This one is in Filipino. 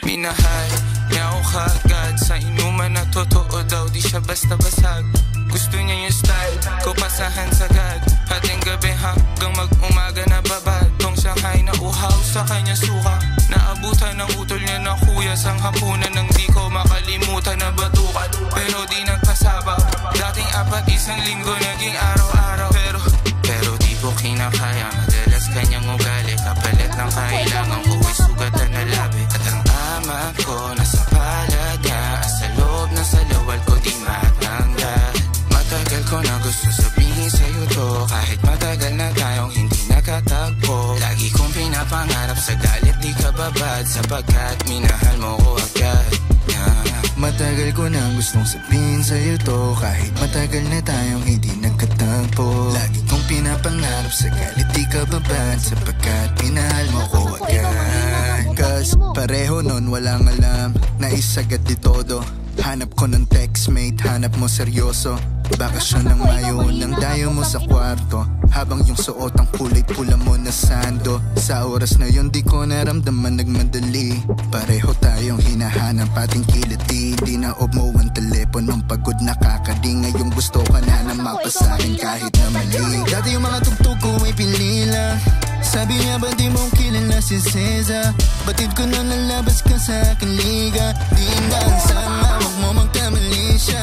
Minahal niya ako kaagad sa inuman na totoo daw, di siya basta basag. Gusto niya yung style ko, pasahan sagad. Hating gabi hanggang mag-umaga na babad. Tong Shanghai na uhaw sa kanya suka. Naabutan ng utol niya na kuya sang hapunan nang di ko makalimutan na batukan. Pero di nagpasabak. Dating 4 isang linggo naging araw-araw. Pero di ko kinakaya. Madalas kanyang ugali. Kapalit ng kailangan ko ay sugatan na labi. At ang ama ko nasa palad niya. Sa loob na sa lawal ko di matanggal. Matagal ko na gusto sabihin sa'yo to. Kahit matagal na tayong hindi nakatagpo. Lagi kong pinapangarap sa galit di ka babad. Sapagkat minahal mo ko agad. Matagal ko na gustong sabihin sa'yo to. Kahit matagal na tayong hindi nagkatagpo. Lagi kong pinapangarap sa galit di ka babad. Sapagkat minahal mo ko agad. Cause pareho nun walang alam na isagad di todo. Hanap ko ng textmate, hanap mo seryoso. Bakasyon ng Mayo nang dayo mo sa kwarto. Habang yung suot ang kulay pula mo na sando. Sa oras na yun di ko naramdaman nagmadali. Pareho tayong hinahanap ating kiliti. Di na off mo ang teleponong pagod nakakadi. Ngayong gusto ka na mapasakin kahit na mali. Dati yung mga tugtog ko ay pinila. Sabi niya ba di mo kilala si Cesar? Batid ko na nalabas ka sa aking liga. Di ingaan sana wag mo magkamali siya.